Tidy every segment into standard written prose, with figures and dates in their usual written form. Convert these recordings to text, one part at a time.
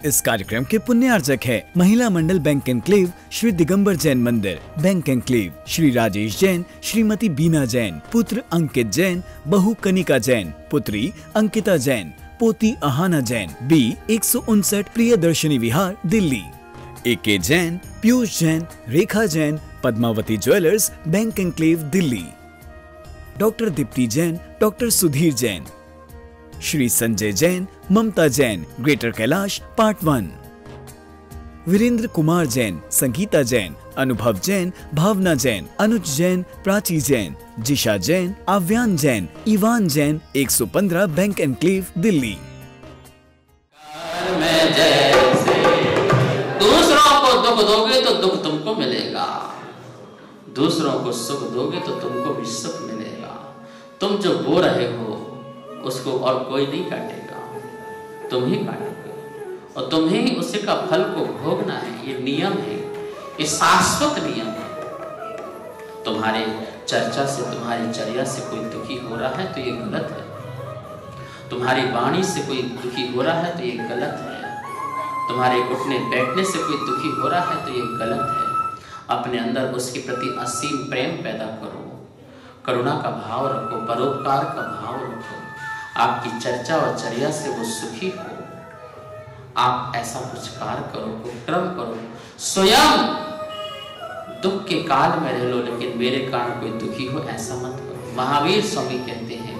इस कार्यक्रम के पुण्यार्जक है महिला मंडल बैंक एनक्लेव श्री दिगंबर जैन मंदिर, बैंक एनक्लेव श्री राजेश जैन, श्रीमती बीना जैन, पुत्र अंकित जैन, बहू कनिका जैन, पुत्री अंकिता जैन, पोती Ahana Jain, B 159 Priyadarshini Vihar, Delhi. AK Jain, Piyush Jain, Rekha Jain, Padmavati jewellers, bank enclave, Delhi. Doctor Deepti Jain, doctor Sudhir Jain, Shri Sanjay Jain, Mamta Jain, greater Kailash, part 1। Virendra Kumar Jain, Sangeeta Jain, Anubhav Jain, Bhavna Jain, Anuj Jain, Prachi Jain, Jisha Jain, Aavyan Jain, Ivaan Jain, 115 bank enclave, Delhi. दूसरों को दुख दोगे तो दुख तुमको मिलेगा, दूसरों को सुख दोगे तो तुमको भी सुख मिलेगा। तुम जो बो रहे हो उसको और कोई नहीं काटेगा, तुम ही काटोगे और तुम ही उसी का फल को भोगना है। ये नियम है, ये शाश्वत नियम है। तुम्हारे चर्चा से, तुम्हारी चर्या से कोई दुखी हो रहा है तो ये गलत है। तुम्हारी वाणी से कोई दुखी हो रहा है तो ये गलत है। तुम्हारे उठने बैठने से कोई दुखी हो रहा है तो ये गलत है। अपने अंदर उसके प्रति असीम प्रेम पैदा करो, करुणा का भाव रखो, परोपकार का भाव रखो। आपकी चर्चा और चर्या से वो सुखी हो, आप ऐसा कुछ कार्य करो, उपक्रम करो। स्वयं दुख के काल में रह लो लेकिन मेरे कारण कोई दुखी हो ऐसा मत करो। महावीर स्वामी कहते हैं,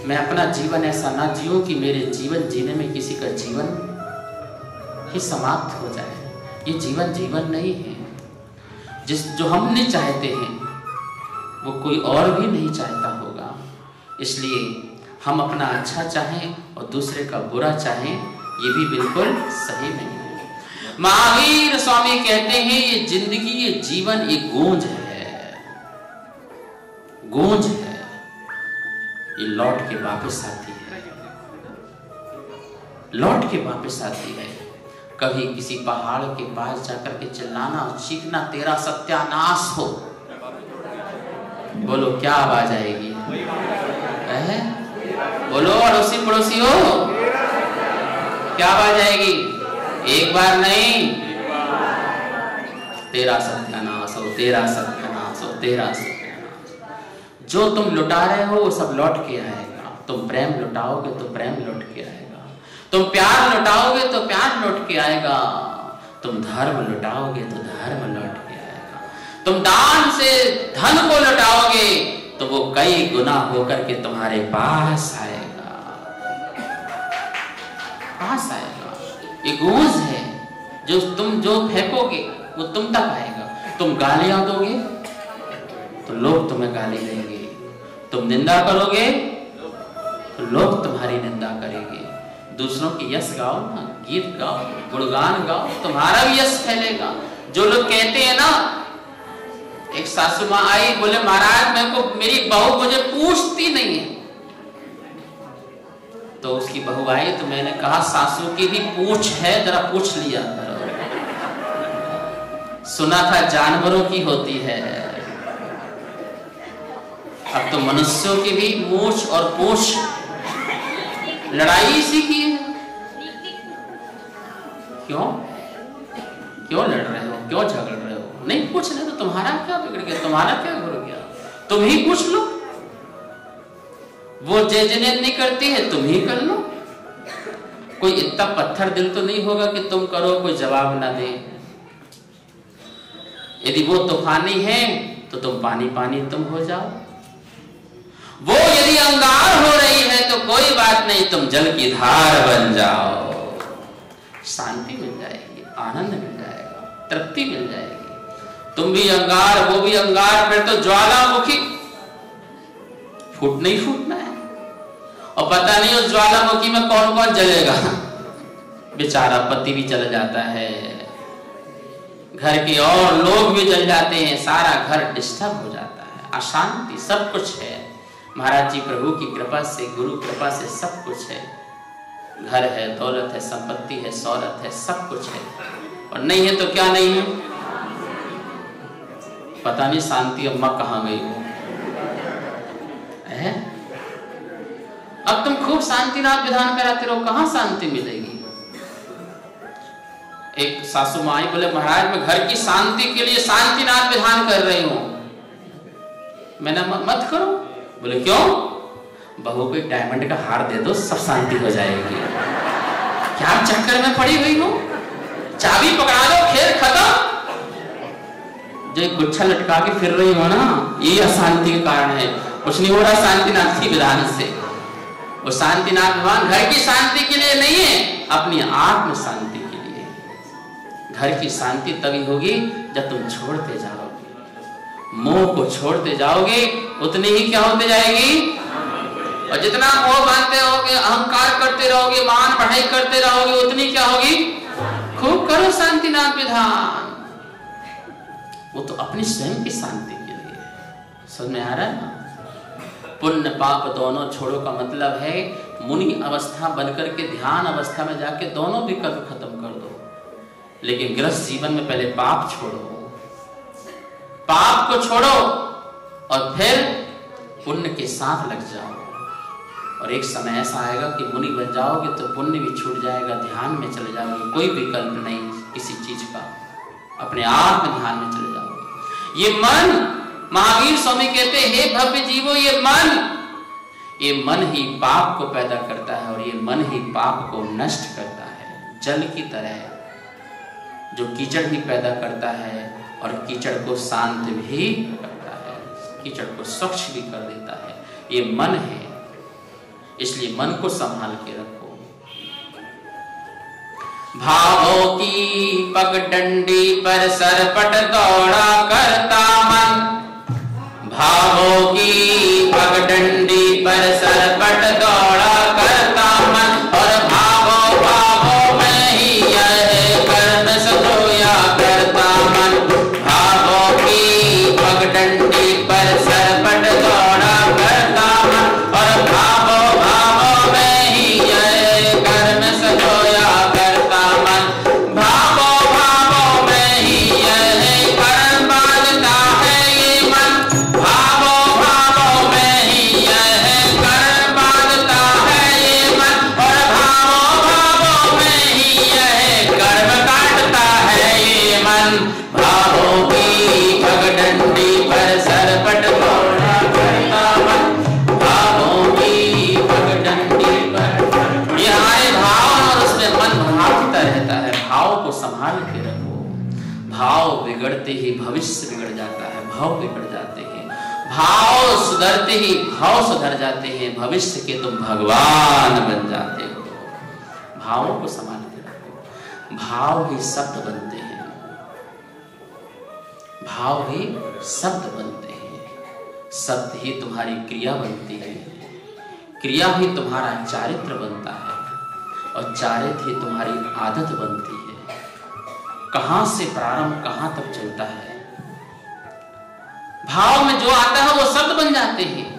मैं अपना जीवन ऐसा ना जीऊं कि मेरे जीवन जीने में किसी का जीवन ही समाप्त हो जाए। ये जीवन जीवन नहीं है। जो हम नहीं चाहते हैं वो कोई और भी नहीं चाहता होगा। इसलिए हम अपना अच्छा चाहें और दूसरे का बुरा चाहें, ये भी बिल्कुल सही नहीं है। महावीर स्वामी कहते हैं ये जिंदगी, ये जीवन, ये गूंज है, गूंज है। ये लौट के वापस आती है, लौट के वापस आती है। कभी किसी पहाड़ के पास जाकर के चिल्लाना और चीखना, तेरा सत्यानाश हो। बोलो क्या आवाज आएगी? बोलो अड़ोसी पड़ोसी हो, क्या आवाज आएगी? एक बार नहीं, तेरा सत्यानाश हो, तेरा सत्यानाश हो, तेरा सत्यानाश। जो तुम लुटा रहे हो वो सब लौट के आएगा। तुम प्रेम लुटाओगे तो प्रेम लौट के आएगा, तुम प्यार लुटाओगे तो प्यार लौट के आएगा, तुम धर्म लुटाओगे तो धर्म लौट के आएगा, तुम दान से धन को लुटाओगे तो वो कई गुना होकर के तुम्हारे पास आएगा, पास आएगा। ये गूंज है, जो तुम जो फेंकोगे वो तुम तक आएगा। तुम गालियां दोगे तो लोग तुम्हें गाली देंगे, तुम निंदा करोगे तो लोग तुम्हारी निंदा करेंगे। दूसरों की यश गाओ ना, गीत गाओ, गुणगान गाओ, तुम्हारा भी यश फैलेगा। जो लोग कहते हैं ना, एक सासू माँ आई, बोले महाराज मेरी बहू मुझे पूछती नहीं है। तो उसकी बहू आई तो मैंने कहा सासू की भी पूछ है, जरा पूछ लिया करो। सुना था जानवरों की होती है, अब तो मनुष्यों की भी मूछ और पूछ लड़ाई इसी की है। क्यों क्यों लड़ रहे हो, क्यों झगड़ रहे हो? नहीं पूछ रहे तो तुम्हारा क्या बिगड़ गया, तुम्हारा क्या हो गया? तुम ही पूछ लो। वो जिन्हें नहीं करती है तुम ही कर लो। कोई इतना पत्थर दिल तो नहीं होगा कि तुम करो कोई जवाब ना दे। यदि वो तूफानी है तो तुम पानी पानी तुम हो जाओ। वो यदि अंगार हो रही है तो कोई बात नहीं, तुम जल की धार बन जाओ। शांति मिल जाएगी, आनंद मिल जाएगा, तृप्ति मिल जाएगी। तुम भी अंगार, वो भी अंगार, फिर तो ज्वालामुखी। फूटना ही फूटना है और पता नहीं उस ज्वालामुखी में कौन कौन जलेगा। बेचारा पति भी चला जाता है, घर के और लोग भी जल जाते हैं, सारा घर डिस्टर्ब हो जाता है, अशांति, सब कुछ है। महाराज जी प्रभु की कृपा से, गुरु कृपा से सब कुछ है। घर है, दौलत है, संपत्ति है, शौहरत है, सब कुछ है। और नहीं है तो क्या नहीं है? पता नहीं शांति अम्मा कहाँ गई हो है? अब तुम खूब शांतिनाथ विधान कराते रहो, कहाँ शांति मिलेगी? एक सासू माई बोले महाराज मैं घर की शांति के लिए शांतिनाथ विधान कर रही हूं। मैंने मत करो। बोले क्यों? बहू को एक डायमंड का हार दे दो, सब शांति हो जाएगी। क्या चक्कर में पड़ी हुई हो? चाबी पकड़ा दो, खेल खत्म। जो एक गुच्छा लटका के फिर रही हो ना, ये अशांति का कारण है। कुछ नहीं हो रहा शांतिनाथ की विधान से। वो शांतिनाथ विधान घर की शांति के लिए नहीं है, अपनी आत्म शांति के लिए। घर की शांति तभी होगी जब तुम छोड़ते जाओगे, मोह को छोड़ते जाओगे, उतनी ही क्या होते जाएगी। और जितना मोह बांधते रहोगे, अहंकार करते रहोगे, मान बढ़ाई करते रहोगे, उतनी क्या होगी। खूब करो शांतिनाथ विधान, वो तो अपनी स्वयं की शांति के लिए। समझ में आ रहा है ना? पुण्य पाप दोनों छोड़ो का मतलब है मुनि अवस्था बनकर के ध्यान अवस्था में जाके दोनों विकल्प खत्म कर दो। लेकिन गृहस्थ जीवन में पहले पाप छोड़ो, पाप को छोड़ो और फिर पुण्य के साथ लग जाओ। और एक समय ऐसा आएगा कि मुनि बन जाओगे तो पुण्य भी छूट जाएगा, ध्यान में चले जाओगे, कोई विकल्प नहीं किसी चीज का, अपने आप में ध्यान में चले जाओगे। ये मन, महावीर स्वामी कहते हैं हे भव्य जीवो, ये मन ही पाप को पैदा करता है और ये मन ही पाप को नष्ट करता है। जल की तरह जो कीचड़ ही पैदा करता है और कीचड़ को शांत भी करता है, कीचड़ को स्वच्छ भी कर देता है, ये मन है। इसलिए मन को संभाल के रखो। भावों की पगडंडी पर सरपट दौड़ा करता मन, भावों की पगडंडी पर सरपट दौड़ा करता मन, और भावों भावों में ही यह कर्म सजोया करता मन। भावों की पगडंडी पर सरपट दौड़ा करता मन, और भावों भावों में ही यह कर्म सजोया करता मन। भावों भावों में ही यह कर्म बांधता है ये मन, भावों भावों में ही यह कर्म बांधता है ये मन, और भावों भावों में ही यह कर्म काटता है ये मन। भावों की पगडंडी पर सरपट दौड़ा करता मन, भावों की पगडंडी पर। ये हमारे भाव और उसमें मन भागता रहता है। भाव को संभाल के रखो। भाव बिगड़ते ही भविष्य बिगड़ जाता है, भाव बिगड़ जाते हैं। भाव सुधरते ही भाव सुधर जाते हैं, भविष्य के तुम भगवान बन जाते हो। भावों को संभाल के रखो। भाव ही शब्द बनते हैं, भाव ही शब्द बनते हैं, शब्द ही तुम्हारी क्रिया बनती है, क्रिया ही तुम्हारा चारित्र बनता है, और चारित्र ही तुम्हारी आदत बनती है। कहां से प्रारंभ कहां तक चलता है। भाव में जो आता है वो शब्द बन जाते हैं।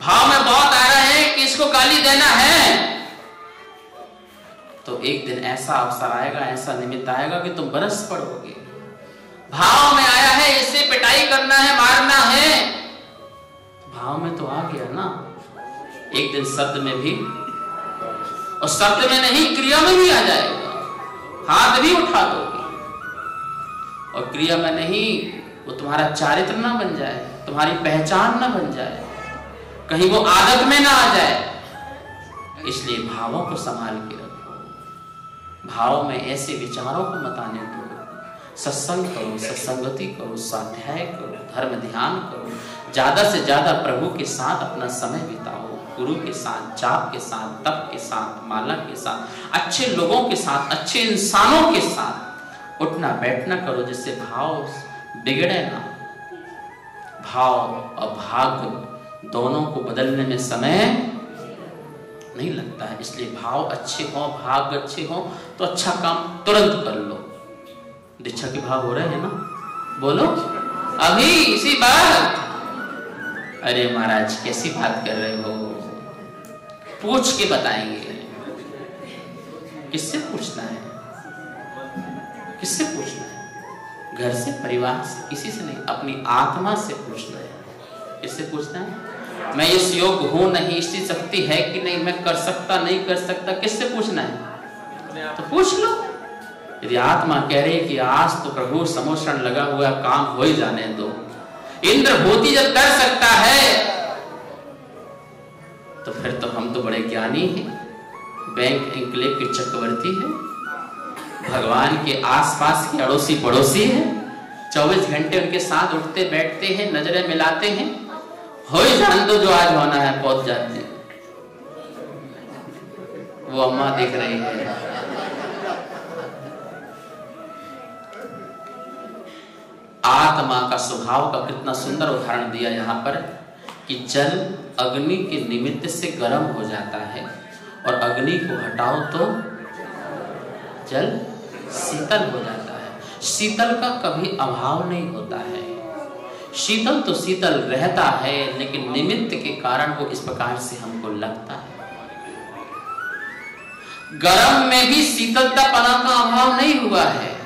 भाव में बहुत आ रहा है कि इसको गाली देना है, तो एक दिन ऐसा अवसर आएगा, ऐसा निमित्त आएगा कि तुम बरस पड़ोगे। भाव में आया है इससे पिटाई करना है, मारना है, भाव में तो आ गया ना। एक दिन शब्द में भी, और शब्द में नहीं क्रिया में भी आ जाएगा। हाथ भी उठा दोगे और क्रिया में नहीं, वो तुम्हारा चारित्र ना बन जाए, तुम्हारी पहचान ना बन जाए, कहीं वो आदत में ना आ जाए। इसलिए भावों को संभाल के रखो। भाव में ऐसे विचारों को मत आने दो। सत्संग करो, सत्संगति करो, स्वाध्याय करो, धर्म ध्यान करो, ज्यादा से ज्यादा प्रभु के साथ अपना समय बिताओ, गुरु के साथ, जाप के साथ, तप के साथ, माला के साथ, अच्छे लोगों के साथ, अच्छे इंसानों के साथ उठना बैठना करो, जिससे भाव बिगड़े ना। भाव और भाग दोनों को बदलने में समय नहीं लगता है। इसलिए भाव अच्छे हो, भाग अच्छे हो तो अच्छा काम तुरंत कर लो। दीक्षा के भाव हो रहे हैं ना? बोलो अभी इसी बात। अरे महाराज कैसी बात कर रहे हो? पूछ के बताएंगे। किससे पूछना है? किससे पूछना है? घर से, परिवार से, किसी से नहीं, अपनी आत्मा से पूछना है। किससे पूछना है? मैं इस योग्य हूं नहीं, इसकी शक्ति है कि नहीं, मैं कर सकता नहीं कर सकता, किससे पूछना है? तो पूछ लो। यदि आत्मा कह रही कि आज तो प्रभु समोषण लगा हुआ काम हो ही जाने दो, इंद्रभूति जब कर सकता है तो फिर तो हम तो बड़े ज्ञानी हैं, बैंक एन्क्लेव के चक्रवर्ती हैं, भगवान के आसपास के अड़ोसी पड़ोसी हैं, 24 घंटे उनके साथ उठते बैठते हैं, नजरें मिलाते हैं। हो ही जान दो जो आज होना है, पहुंच जाते। वो अम्मा दिख रही है, आत्मा का स्वभाव का कितना सुंदर उदाहरण दिया यहाँ पर कि जल अग्नि के निमित्त से गर्म हो जाता है और अग्नि को हटाओ तो जल शीतल हो जाता है। शीतल का कभी अभाव नहीं होता है, शीतल तो शीतल रहता है, लेकिन निमित्त के कारण वो इस प्रकार से हमको लगता है। गर्म में भी शीतलतापना का अभाव नहीं हुआ है,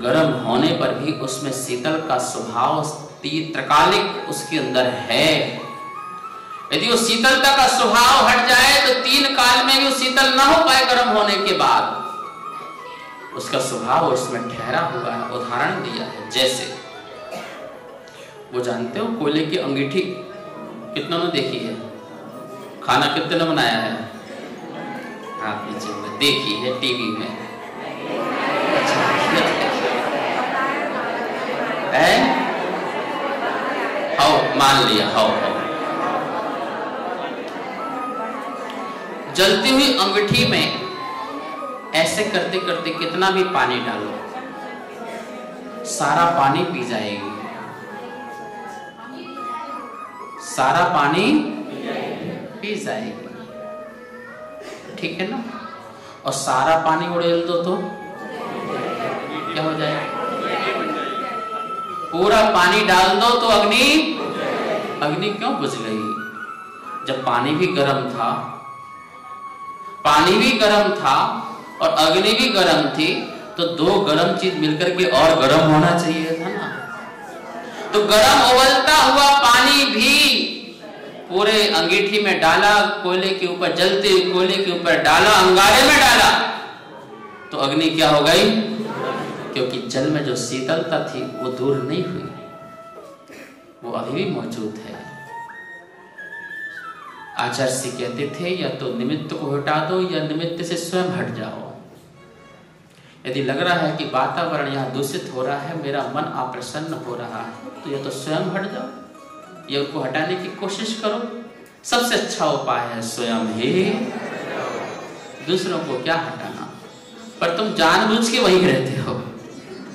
गर्म होने पर भी उसमें शीतल का स्वभाव त्रिकालिक उसके अंदर है। यदि वो शीतलता का स्वभाव हट जाए तो 3 काल में भी वो शीतल ना हो पाए गर्म होने के बाद, उसका स्वभाव उसमें ठहरा हुआ है। उदाहरण दिया है, जैसे वो जानते हो कोयले की अंगीठी कितनों ने देखी है? खाना कितने ने बनाया है? आप नीचे में देखी है टीवी में है? हाउ मान लिया, हाउ जलती हुई अंगीठी में ऐसे करते करते कितना भी पानी डालो, सारा पानी पी जाएगी, सारा पानी पी जाएगी, ठीक है ना? और सारा पानी उड़ेल दो तो क्या हो जाएगा? पूरा पानी डाल दो तो अग्नि क्यों बुझ गई? जब पानी भी गर्म था, पानी भी गर्म था और अग्नि भी गर्म थी, तो 2 गर्म चीज मिलकर के और गर्म होना चाहिए था ना। तो गर्म उबलता हुआ पानी भी पूरे अंगीठी में डाला, कोयले के ऊपर, जलते कोयले के ऊपर डाला, अंगारे में डाला, तो अग्नि क्या हो गई? क्योंकि जल में जो शीतलता थी वो दूर नहीं हुई, वो अभी भी मौजूद है। आचार्य से कहते थे या तो निमित्त को हटा दो या निमित्त से स्वयं हट जाओ। यदि लग रहा है कि वातावरण यहाँ दूषित हो रहा है, मेरा मन अप्रसन्न हो रहा है, तो या तो स्वयं हट जाओ या उनको हटाने की कोशिश करो। सबसे अच्छा उपाय है स्वयं ही, दूसरों को क्या हटाना। पर तुम जानबूझ के वहीं रहते हो।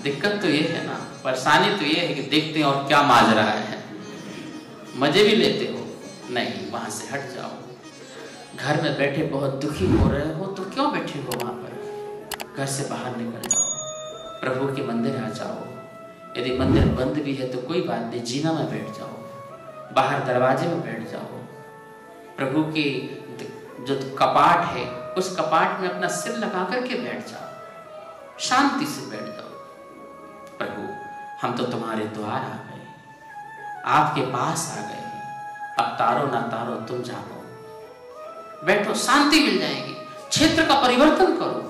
दिक्कत तो ये है ना, परेशानी तो ये है कि देखते हैं और क्या माजरा है, मजे भी लेते हो, नहीं, वहां से हट जाओ। घर में बैठे बहुत दुखी हो रहे हो तो क्यों बैठे हो वहां पर? घर से बाहर निकल जाओ, प्रभु के मंदिर आ जाओ। यदि मंदिर बंद भी है तो कोई बात नहीं, जीना में बैठ जाओ, बाहर दरवाजे में बैठ जाओ। प्रभु की जो कपाट है उस कपाट में अपना सिर लगा करके बैठ जाओ, शांति से बैठ जाओ। प्रभु हम तो तुम्हारे द्वार आ गए, आपके पास आ गए, अब तारो ना तारो तुम जानो। बैठो, शांति मिल जाएगी। क्षेत्र का परिवर्तन करो।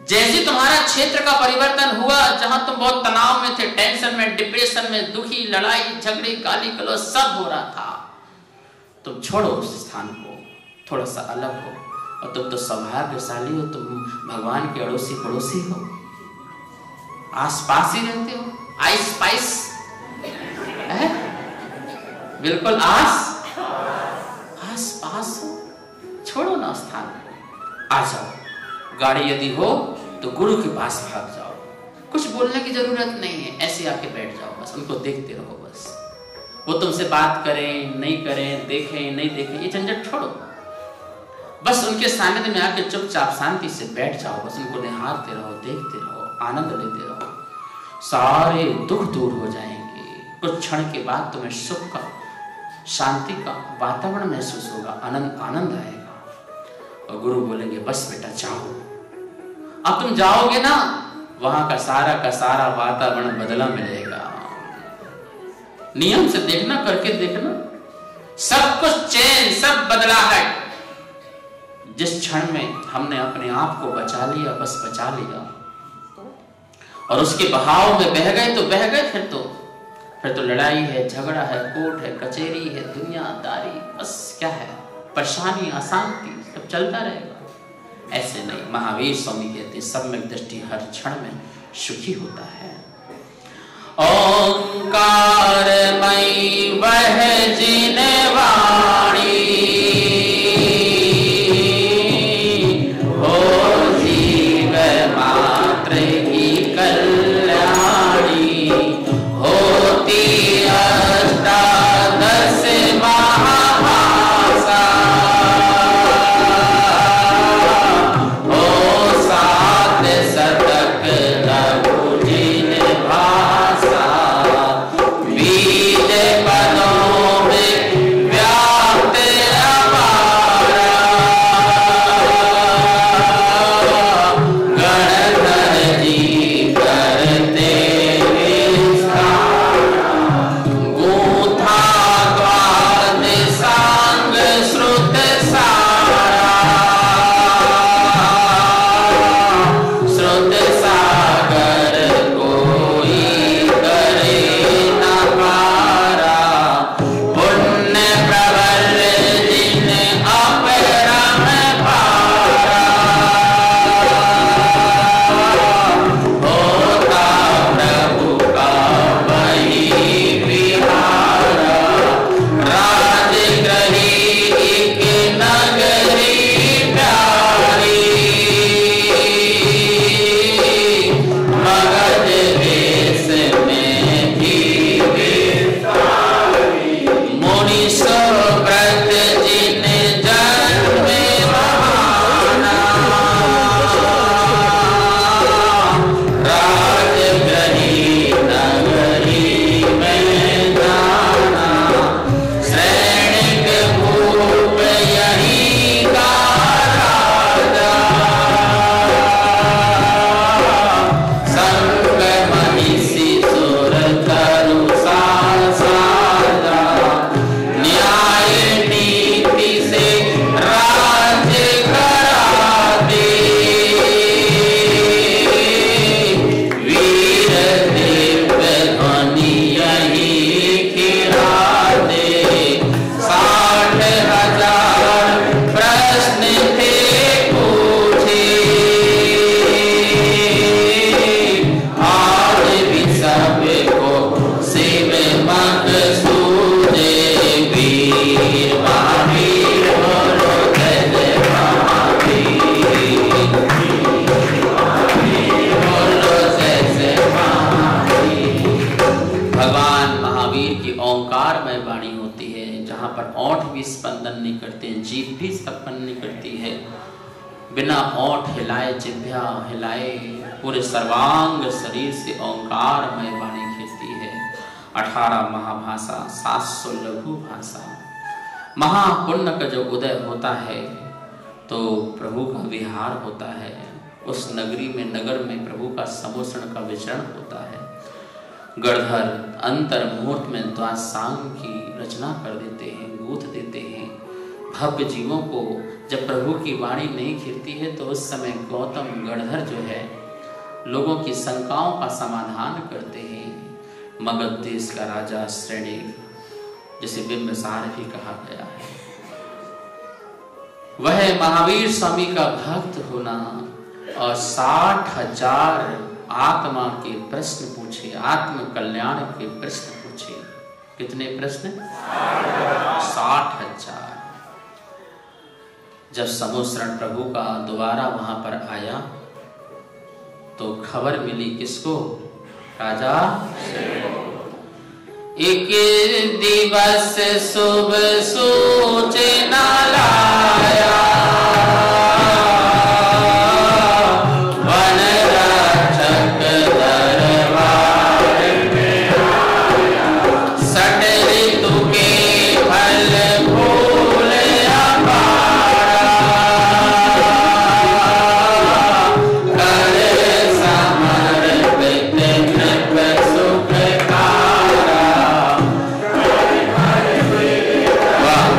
जैसे तुम्हारा क्षेत्र का परिवर्तन हुआ, जहां तुम बहुत तनाव में थे, टेंशन में, डिप्रेशन में, दुखी, लड़ाई झगड़े, गाली गलौज सब हो रहा था, तुम छोड़ो उस स्थान को, थोड़ा सा अलग हो। और तुम तो सौभाग्यशाली हो, तुम भगवान के अड़ोसी पड़ोसी हो, आसपास ही रहते हो, आइस पाइस है, बिल्कुल आस पास हो। छोड़ो ना स्थान, आ जाओ। गाड़ी यदि हो तो गुरु के पास भाग जाओ, कुछ बोलने की जरूरत नहीं है, ऐसे आके बैठ जाओ, बस उनको देखते रहो। बस वो तुमसे बात करें नहीं करें, देखें नहीं देखें, ये झंझट छोड़ो। बस उनके सानिध्य में आके चुपचाप शांति से बैठ जाओ, बस उनको निहारते रहो, देखते रहो, आनंद लेते रहो। सारे दुख दूर हो जाएंगे। कुछ क्षण के बाद तुम्हें सुख का, शांति का वातावरण महसूस होगा, आनंद आएगा। और गुरु बोलेंगे बस बेटा जाओ। अब तुम जाओगे ना, वहां का सारा वातावरण बदला मिलेगा। नियम से देखना, करके देखना, सब कुछ चैन, सब बदलाहट। जिस क्षण में हमने अपने आप को बचा लिया, बस बचा लिया और उसके बहाव में बह गए तो बह गए। फिर तो लड़ाई है, झगड़ा है, कोर्ट है, कचहरी है, दुनियादारी, बस क्या है, परेशानी, अशांति, सब चलता रहेगा। ऐसे नहीं, महावीर स्वामी कहते सम्यक दृष्टि हर क्षण में सुखी होता है। ओंकारमयी वह जिन वाणी हो जीव मात्र की कल्याणी, होती अष्टादश महाभाषा, हो सात शतक लघु जिन भाषा, बीज पदों में व्याप्त अपारा, गणधर जी करते विस्तार, गूंथा द्वाद सांग श्रुत सारा, श्रुत सागर कोई करे न पारा, पुण्य प्रबल जिन अपरम पारा, होता प्रभु का वही विहारा, राजगृही एक नगरी प्यारी, मगध देश में भी विस्तारी, मुनि सुव्रत जिन जन्म बहाना, राजगृही नगरी में जाना, सैनिक भूप यहीं का राजा, संग महिषी सुर तरु साजा, न्याय नीति से राज्य कराते, वीर दिव्य ध्वनि यहीं खिलाते, 60,000 प्रश्न थे पूछे, आज भी सबको शिव मत सूझे, वीर महावीर बोलो जय जय महावीर, बोलो जय जय महावीर। भगवान महावीर की ओंकारमय वाणी होती है, जहाँ पर ओंठ भी स्पंदन नहीं करते, जीभ भी स्पंदन नहीं करती है, बिना ओंठ हिलाए, जिह्वा हिलाए, पूरे सर्वांग शरीर से ओंकारमय वाणी खिलती है। 18 महाभाषा, 700 लघु भाषा, महापुण्य का जो उदय होता है तो प्रभु का विहार होता है, उस नगरी में, नगर में प्रभु का समोषण का विचरण होता है। गणधर अंतर मुहूर्त में द्वासांग की रचना कर देते हैं, गूंथ देते हैं। भव्य जीवों को जब प्रभु की वाणी नहीं खिलती है तो उस समय गौतम गणधर जो है लोगों की शंकाओं का समाधान करते हैं। मगध देश का राजा श्रेणी, जिसे बिंबिसार भी कहा गया है, वह महावीर स्वामी का भक्त होना और 60,000 आत्मा के प्रश्न पूछे, आत्म कल्याण के प्रश्न पूछे। कितने प्रश्न? 60,000। जब समोषण प्रभु का दोबारा वहां पर आया तो खबर मिली किसको? राजा एक दिवस शुभ सूचना लाया, वन रक्षक दरबार में आया, सट ऋतु के फल फूल अपारा, कर समर्पित नृप सुखकारा, वाह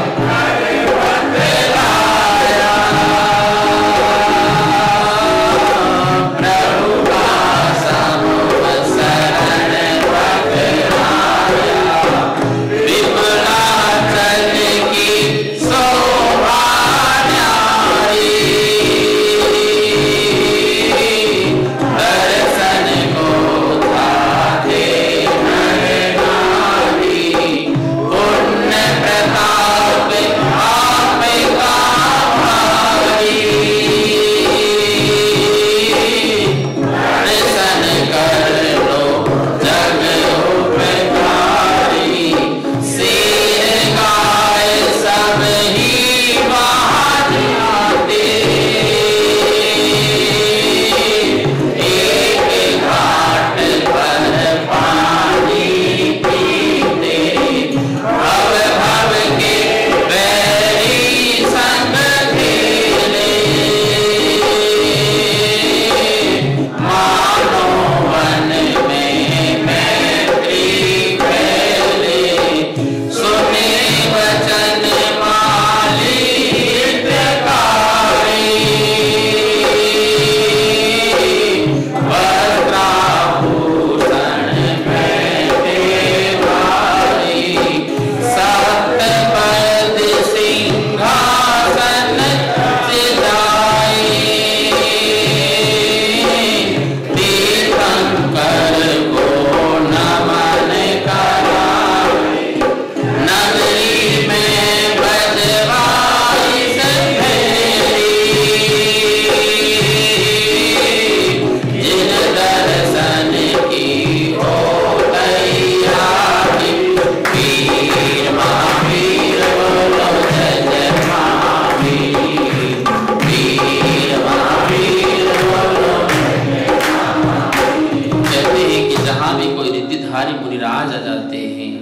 वहां भी कोई रिद्धिधारी मुनिराज आ जाते हैं,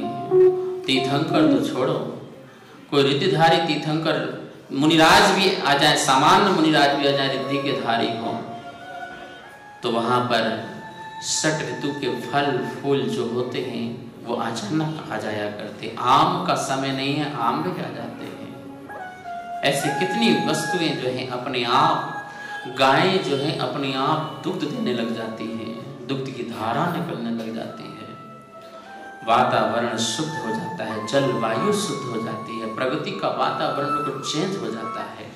तीर्थंकर तो छोड़ो, कोई रिद्धिधारी तीर्थंकर मुनिराज भी आ जाए, सामान्य मुनिराज भी आ जाए, रिद्धि के धारी हो, तो वहां पर षट ऋतु के फल फूल जो होते हैं वो अचानक आ जाया करते। आम का समय नहीं है, आम भी आ जाते हैं। ऐसी कितनी वस्तुएं जो हैं अपने आप, गायें जो हैं अपने आप दुग्ध देने लग जाती हैं, दुग्ध की धारा निकलने लग जाती है, वातावरण शुद्ध हो जाता है, जलवायु शुद्ध हो जाती है, प्रगति का वातावरण को चेंज हो जाता है।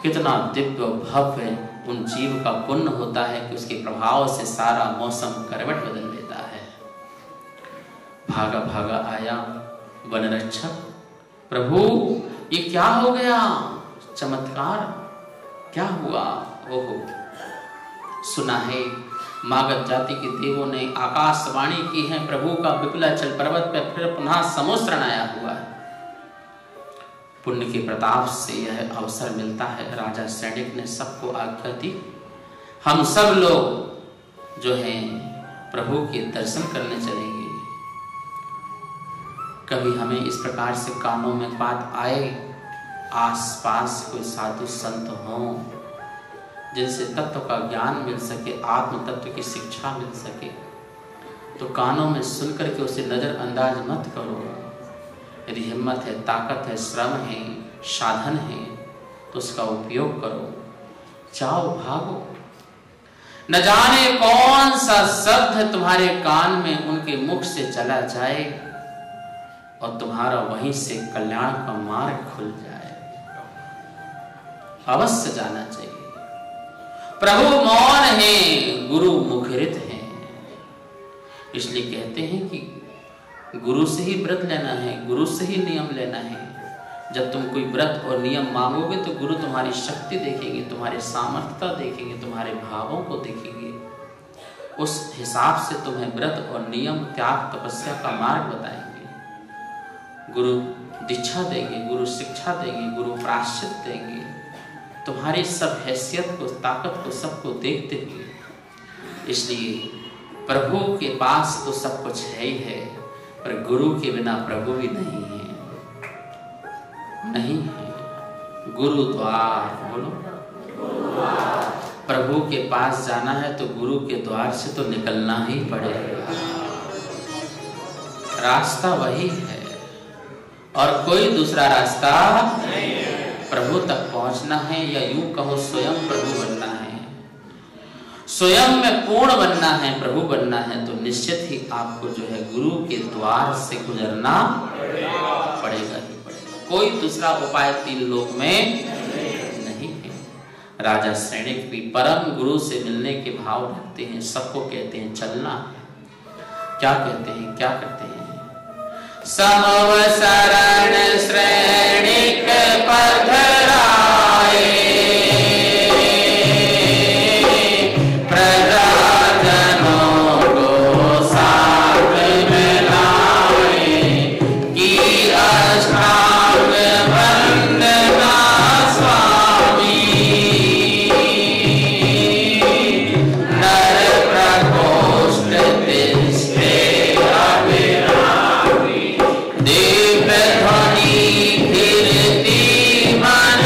कितना दिव्य भव्य उन जीव का पुण्य होता है कि उसके प्रभाव से सारा मौसम करवट बदल देता है। भागा भागा आया वन रक्षक, प्रभु ये क्या हो गया, चमत्कार क्या हुआ? ओहो, सुना है मागध जाति के देवों ने आकाशवाणी की है, प्रभु का विपुलाचल पर्वत पर फिर पुनः समुद्रण आया हुआ है। पुण्य के प्रताप से यह अवसर मिलता है। राजा सैनिक ने सबको आज्ञा दी, हम सब लोग जो हैं प्रभु के दर्शन करने चलेंगे। कभी हमें इस प्रकार से कानों में बात आए, आसपास कोई साधु संत हों जिनसे तत्व का ज्ञान मिल सके, आत्म तत्व की शिक्षा मिल सके, तो कानों में सुन करके उसे नजरअंदाज मत करो। यदि हिम्मत है, ताकत है, श्रम है, साधन है, तो उसका उपयोग करो, जाओ भागो। न जाने कौन सा शब्द तुम्हारे कान में उनके मुख से चला जाए और तुम्हारा वहीं से कल्याण का मार्ग खुल जाए। अवश्य जाना चाहिए। प्रभु मौन है, गुरु मुखरित है। इसलिए कहते हैं कि गुरु से ही व्रत लेना है, गुरु से ही नियम लेना है। जब तुम कोई व्रत और नियम मांगोगे तो गुरु तुम्हारी शक्ति देखेंगे, तुम्हारी सामर्थ्यता देखेंगे, तुम्हारे भावों को देखेंगे। उस हिसाब से तुम्हें व्रत और नियम, त्याग, तपस्या का मार्ग बताएंगे। गुरु दीक्षा देंगे, गुरु शिक्षा देंगे, गुरु प्रायश्चित देंगे। तुम्हारी सब हैसियत को, ताकत को, सबको देखते हुए। इसलिए प्रभु के पास तो सब कुछ है ही है, पर गुरु के बिना प्रभु भी नहीं है, नहीं है। गुरु द्वार बोलो, प्रभु के पास जाना है तो गुरु के द्वार से तो निकलना ही पड़ेगा। रास्ता वही है और कोई दूसरा रास्ता नहीं है। प्रभु तक पहुंचना है, या यूं कहो स्वयं प्रभु बनना है, स्वयं में पूर्ण बनना है, प्रभु बनना है, तो निश्चित ही आपको जो है गुरु के द्वार से गुजरना पड़ेगा ही पड़ेगा। कोई दूसरा उपाय तीन लोक में नहीं है। राजा सैनिक भी परम गुरु से मिलने के भाव रखते हैं, सबको कहते हैं चलना है। क्या कहते हैं, क्या करते हैं? समवसरण श्रेणिक पधराए, प्रजाजनों को साथ में लाए, की अष्टांग वंदना स्वामी, नर प्रकोष्ठ तिष्ठे अभिरामी, दिव्य ध्वनि कीर्ति मन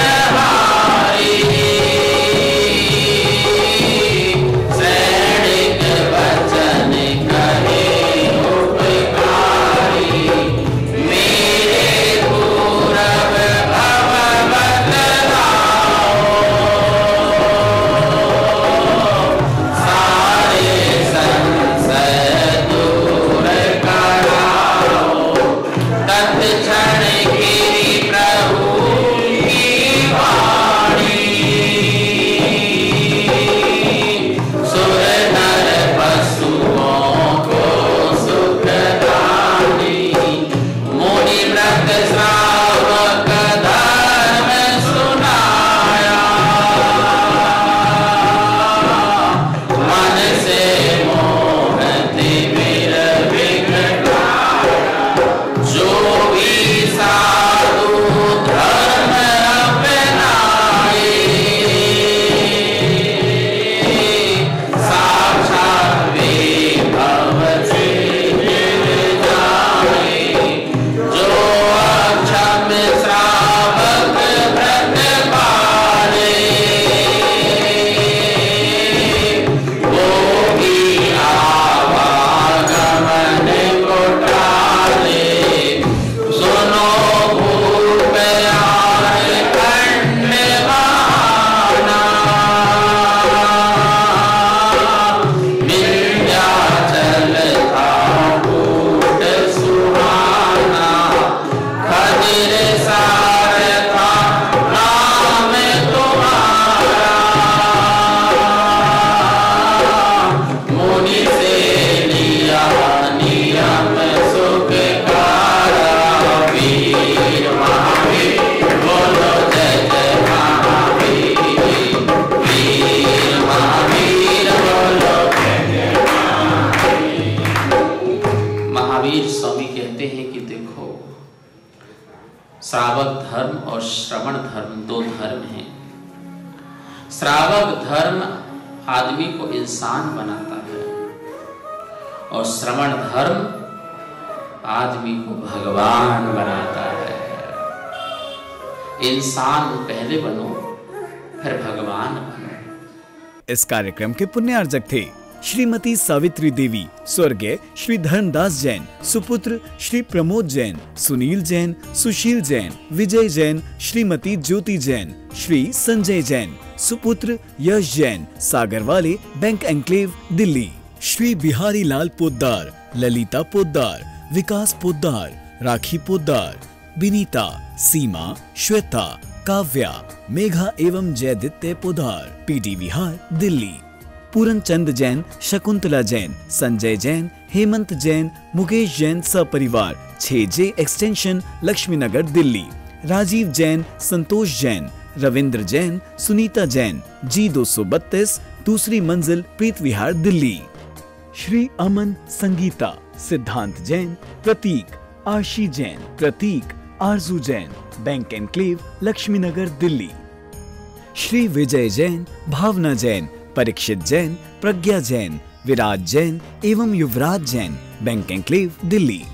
महावीर स्वामी कहते हैं कि देखो, श्रावक धर्म और श्रवण धर्म दो धर्म हैं। श्रावक धर्म आदमी को इंसान बनाता है और श्रवण धर्म आदमी को भगवान बनाता है। इंसान पहले बनो, फिर भगवान बनो। इस कार्यक्रम के पुण्यार्जक थे श्रीमती सावित्री देवी, स्वर्गीय श्री धर्मदास जैन, सुपुत्र श्री प्रमोद जैन, सुनील जैन, सुशील जैन, विजय जैन, श्रीमती ज्योति जैन, श्री संजय जैन, सुपुत्र यश जैन, सागर वाले, बैंक एन्क्लेव, दिल्ली। श्री बिहारी लाल पोद्दार, ललिता पोद्दार, विकास पोद्दार, राखी पोद्दार, विनीता, सीमा, श्वेता, काव्या, मेघा एवं जयदित्य पोद्दार, पीडी विहार, दिल्ली। पूरन चंद जैन, शकुंतला जैन, संजय जैन, हेमंत जैन, मुकेश जैन सपरिवार, 6J एक्सटेंशन, लक्ष्मी नगर, दिल्ली। राजीव जैन, संतोष जैन, रविंद्र जैन, सुनीता जैन, G232, दूसरी मंजिल, प्रीत विहार, दिल्ली। श्री अमन, संगीता, सिद्धांत जैन, प्रतीक, आशी जैन, प्रतीक, आरजू जैन, बैंक एन्क्लेव, लक्ष्मी नगर, दिल्ली। श्री विजय जैन, भावना जैन, परीक्षित जैन, प्रज्ञा जैन, विराज जैन एवं युवराज जैन, बैंक एन्क्लेव, दिल्ली।